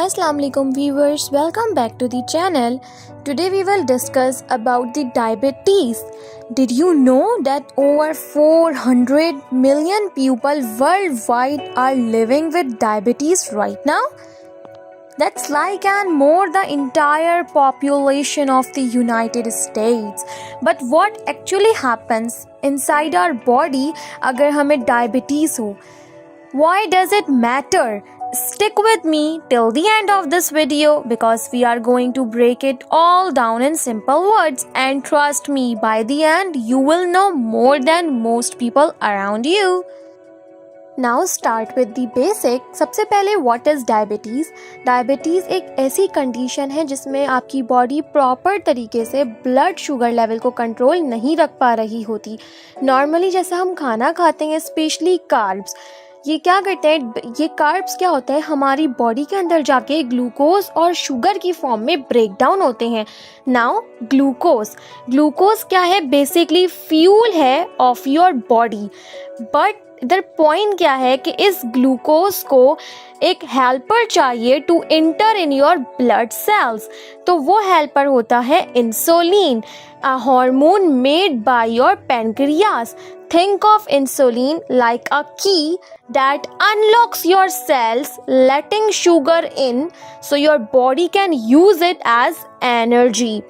Assalamu alaikum viewers, welcome back to the channel. Today we will discuss about the diabetes. Did you know that over 400 million people worldwide are living with diabetes right now? That's like and more the entire population of the United States. But what actually happens inside our body अगर हमें diabetes हो? Why does it matter? Stick with me till the end of this video because we are going to break it all down in simple words, and trust me, by the end you will know more than most people around you. Now start with the basic. सबसे पहले what is diabetes? Diabetes एक ऐसी condition है जिसमें आपकी body proper तरीके से blood sugar level को कंट्रोल नहीं रख पा रही होती. नॉर्मली जैसा हम खाना खाते हैं, स्पेशली कार्ब्स, ये क्या करते हैं, ये कार्ब्स क्या होता है, हमारी बॉडी के अंदर जाके ग्लूकोज और शुगर की फॉर्म में ब्रेक डाउन होते हैं. नाउ ग्लूकोज क्या है, बेसिकली फ्यूल है ऑफ योर बॉडी. बट इधर पॉइंट क्या है कि इस ग्लूकोज को एक हेल्पर चाहिए to enter in your blood cells. तो वो हेल्पर होता है insulin, a hormone made by your pancreas. Think of insulin like a key that unlocks your cells, letting sugar in so your body can use it as energy.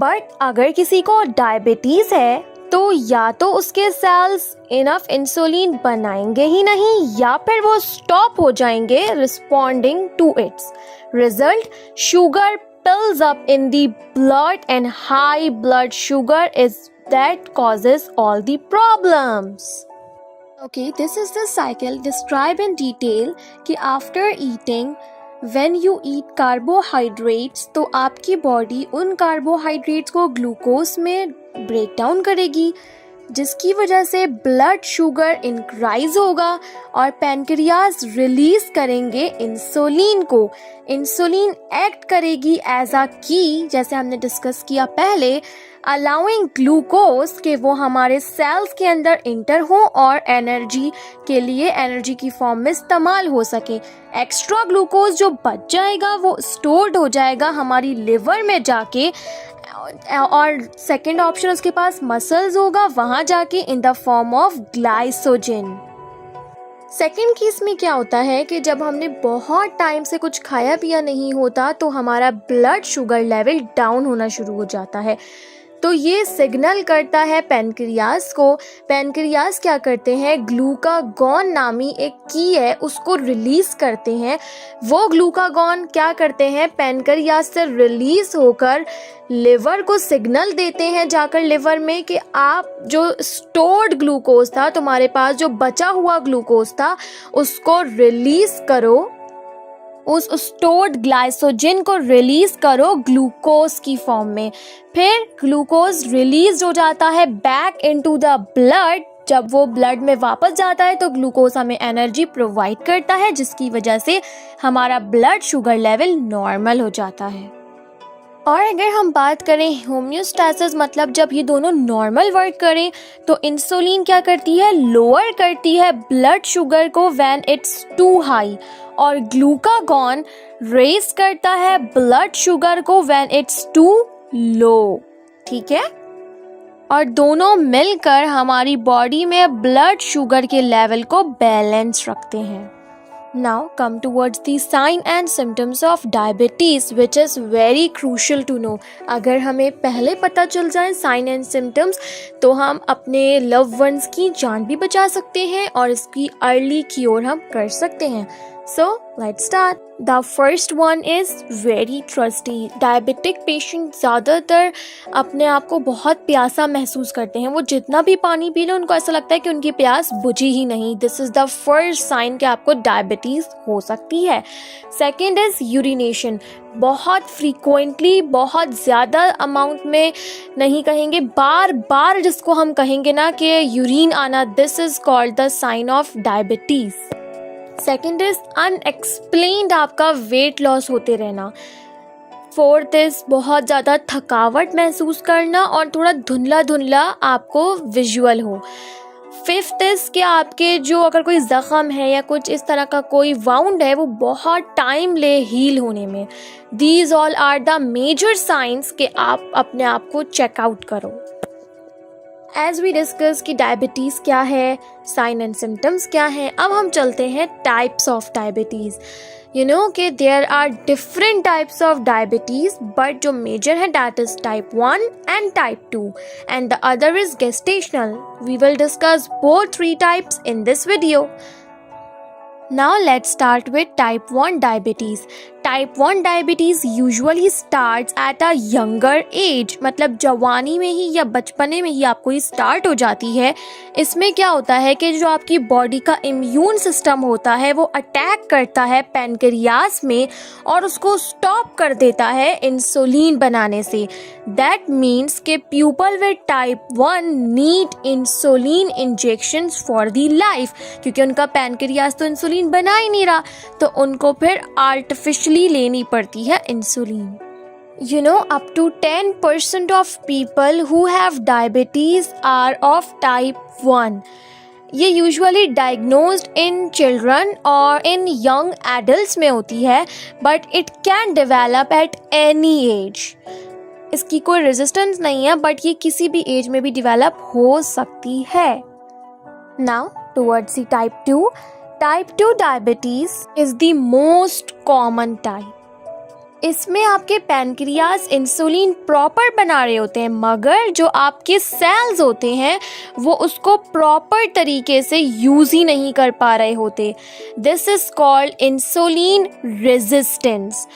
But अगर किसी को diabetes है तो या तो उसके सेल्स इनफ इंसुलिन बनाएंगे ही नहीं या फिर वो स्टॉप हो जाएंगे responding to its. Result, sugar builds up in the blood and high blood sugar is that causes all the problems. Okay, this is the cycle described in detail कि after eating when you eat carbohydrates तो आपकी body उन carbohydrates को glucose में break down करेगी, जिसकी वजह से ब्लड शुगर इंक्राइज होगा और पैनक्रियाज रिलीज करेंगे इंसुलिन को. इंसुलिन एक्ट करेगी एज अ की, जैसे हमने डिस्कस किया पहले, अलाउइंग ग्लूकोज के वो हमारे सेल्स के अंदर इंटर हो और एनर्जी के लिए एनर्जी की फॉर्म में इस्तेमाल हो सके. एक्स्ट्रा ग्लूकोज जो बच जाएगा वो स्टोर्ड हो जाएगा हमारी लिवर में जाके, और सेकेंड ऑप्शन उसके पास मसल्स होगा, वहाँ जाके in the form of glycogen. Second case में क्या होता है कि जब हमने बहुत टाइम से कुछ खाया पिया नहीं होता तो हमारा ब्लड शुगर लेवल डाउन होना शुरू हो जाता है. तो ये सिग्नल करता है पैनक्रियास को. पैनक्रियास क्या करते हैं, ग्लूकागॉन नामी एक की है उसको रिलीज करते हैं. वो ग्लूकागॉन क्या करते हैं, पैनक्रियास से रिलीज होकर लिवर को सिग्नल देते हैं जाकर लिवर में कि आप जो स्टोर्ड ग्लूकोज था, तुम्हारे पास जो बचा हुआ ग्लूकोज था, उसको रिलीज करो, उस स्टोर्ड ग्लाइकोजन को रिलीज करो ग्लूकोज की फॉर्म में. फिर ग्लूकोज रिलीज हो जाता है बैक इनटू द ब्लड. जब वो ब्लड में वापस जाता है तो ग्लूकोज हमें एनर्जी प्रोवाइड करता है, जिसकी वजह से हमारा ब्लड शुगर लेवल नॉर्मल हो जाता है. और अगर हम बात करें होम्योस्टैसिस, मतलब जब ये दोनों नॉर्मल वर्क करें, तो इंसुलिन क्या करती है, लोअर करती है ब्लड शुगर को व्हेन इट्स टू हाई, और ग्लूकागॉन रेज करता है ब्लड शुगर को व्हेन इट्स टू लो. ठीक है, और दोनों मिलकर हमारी बॉडी में ब्लड शुगर के लेवल को बैलेंस रखते हैं. Now come towards the sign and symptoms of diabetes, which is very crucial to know. अगर हमें पहले पता चल जाए साइन एंड सिम्टम्स तो हम अपने लव वंस की जान भी बचा सकते हैं और इसकी अर्ली क्योर हम कर सकते हैं. So let's start. The first one is very thirsty. Diabetic patient ज़्यादातर अपने आप को बहुत प्यासा महसूस करते हैं. वो जितना भी पानी पी लें उनको ऐसा लगता है कि उनकी प्यास बुझी ही नहीं. This is the first sign कि आपको डायबिटीज़ हो सकती है. Second is urination. बहुत फ्रीक्वेंटली, बहुत ज़्यादा अमाउंट में नहीं कहेंगे, बार बार जिसको हम कहेंगे ना कि यूरिन आना, this is called the sign of diabetes. Second is unexplained आपका वेट लॉस होते रहना. फोर्थ इज बहुत ज़्यादा थकावट महसूस करना और थोड़ा धुंधला धुंधला आपको विजुअल हो. फिफ्थ इज़ कि आपके जो अगर कोई ज़ख़म है या कुछ इस तरह का कोई वाउंड है वो बहुत टाइम ले हील होने में. These all are the major signs कि आप अपने आप को चेकआउट करो. एज वी डिस्कस कि डायबिटीज़ क्या है, साइन एंड सिम्टम्स क्या हैं, अब हम चलते हैं types of diabetes. You know कि there are different types of diabetes, but जो मेजर है that is type 1 and type 2 and the other is gestational. We will discuss both 3 types in this video. Now let's start with type 1 diabetes. Type 1 diabetes usually starts at a younger age. मतलब जवानी में ही या बचपने में ही आपको ये start हो जाती है. इसमें क्या होता है कि जो आपकी बॉडी का इम्यून सिस्टम होता है वो अटैक करता है पैनक्रियास में और उसको स्टॉप कर देता है इंसुलिन बनाने से. दैट मीन्स कि people with type 1 need insulin injections for the life, क्योंकि उनका पैनक्रियास तो इंसुलिन बना ही नहीं रहा, तो उनको फिर आर्टिफिशियली लेनी पड़ती है insulin. You know, up to 10% of people who have diabetes are of type 1. ये यूजुअली डायग्नोज्ड इन चिल्ड्रन और इन यंग एडल्ट्स में होती है, but it can develop at any as. इसकी कोई रेजिस्टेंस नहीं है, बट ये किसी भी एज में भी डेवलप हो सकती है. Now towards the type 2. Type 2 diabetes is the most common type. इसमें आपके पैनक्रियास इंसुलिन प्रॉपर बना रहे होते हैं, मगर जो आपके सेल्स होते हैं वो उसको प्रॉपर तरीके से यूज ही नहीं कर पा रहे होते. This is called insulin resistance.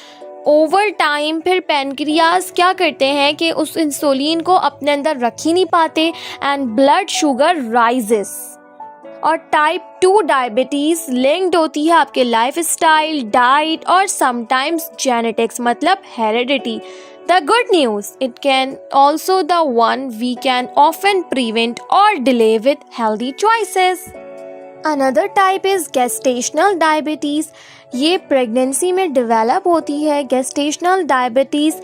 Over time फिर पैनक्रियास क्या करते हैं कि उस इंसुलिन को अपने अंदर रख ही नहीं पाते एंड ब्लड शुगर राइजेस. और टाइप 2 डायबिटीज़ लिंक्ड होती है आपके लाइफ स्टाइल, डाइट और समटाइम्स जेनेटिक्स, मतलब heredity. The good news, it can also the one we can often prevent or delay with healthy choices. Another type is gestational diabetes. ये pregnancy में develop होती है. Gestational diabetes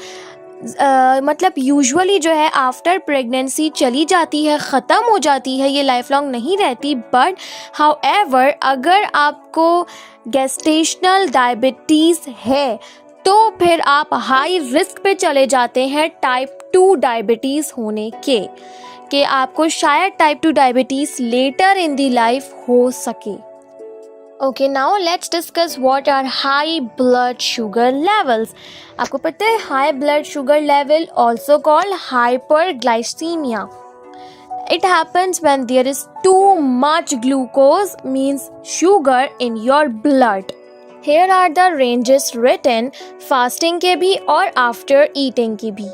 मतलब usually जो है after pregnancy चली जाती है, ख़त्म हो जाती है, ये लाइफ लॉन्ग नहीं रहती. बट हाउएवर अगर आपको गेस्टेशनल डायबिटीज़ है तो फिर आप हाई रिस्क पे चले जाते हैं टाइप 2 डायबिटीज़ होने के आपको शायद टाइप 2 डायबिटीज़ लेटर इन दी लाइफ हो सके. Okay, now let's discuss what are high blood sugar levels. आपको पता है high blood sugar level also called hyperglycemia. It happens when there is too much glucose, means sugar in your blood. Here are the ranges written, fasting के भी और after eating के भी.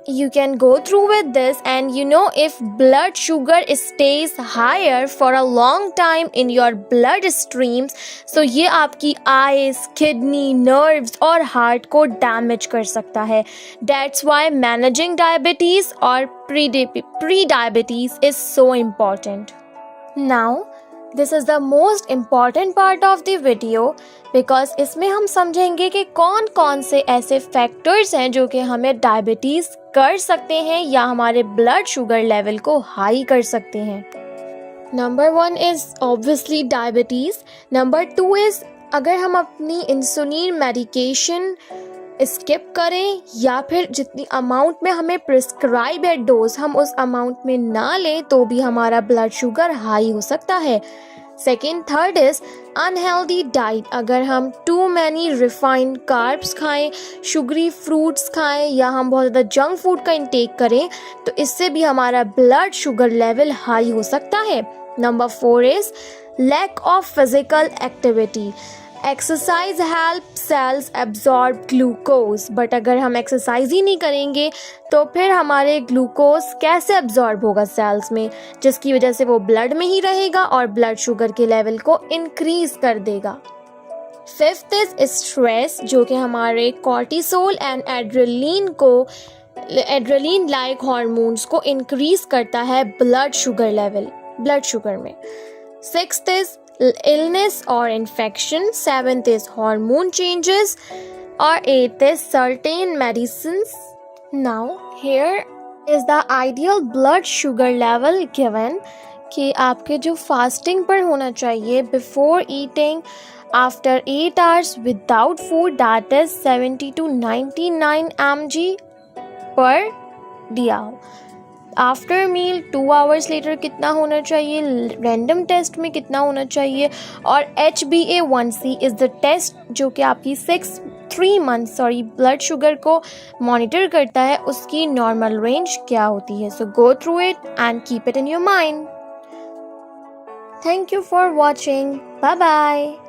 You can go through with this, and you know, if blood sugar stays higher for a long time in your blood streams, so ये आपकी eyes, kidney, nerves और heart को damage कर सकता है. That's why managing diabetes or pre-diabetes is so important. Now this is the most important part of the video because इसमें हम समझेंगे कि कौन कौन से ऐसे फैक्टर्स हैं जो कि हमें डायबिटीज़ कर सकते हैं या हमारे ब्लड शुगर लेवल को हाई कर सकते हैं. Number 1 is obviously diabetes. Number 2 is अगर हम अपनी इंसुलिन मेडिकेशन स्किप करें या फिर जितनी अमाउंट में हमें प्रिस्क्राइब है डोज हम उस अमाउंट में ना लें तो भी हमारा ब्लड शुगर हाई हो सकता है. Second, third is unhealthy diet. अगर हम टू मैनी रिफाइंड कार्ब्स खाएं, शुगरी फ्रूट्स खाएं या हम बहुत ज़्यादा जंक फूड का इंटेक करें तो इससे भी हमारा ब्लड शुगर लेवल हाई हो सकता है. Number 4 is lack of physical activity. Exercise help cells absorb glucose, but अगर हम एक्सरसाइज ही नहीं करेंगे तो फिर हमारे ग्लूकोज कैसे एब्जॉर्ब होगा सेल्स में, जिसकी वजह से वो ब्लड में ही रहेगा और ब्लड शुगर के लेवल को इंक्रीज कर देगा. फिफ्थ इज स्ट्रेस, जो कि हमारे cortisol and adrenaline like hormones को इंक्रीज करता है ब्लड शुगर में. Sixth is illness or infection. 7th is hormone changes. Or 8th is certain medicines. Now here is the ideal blood sugar level given कि आपके जो fasting पर होना चाहिए before eating after 8 hours without food, that is 70 to 99 mg पर दिया। After मील 2 hours later कितना होना चाहिए, रैंडम टेस्ट में कितना होना चाहिए, और HbA1c इज़ द टेस्ट जो कि आपकी 3 months ब्लड शुगर को मॉनिटर करता है, उसकी नॉर्मल रेंज क्या होती है। So go through it and keep it in your mind. Thank you for watching. Bye bye.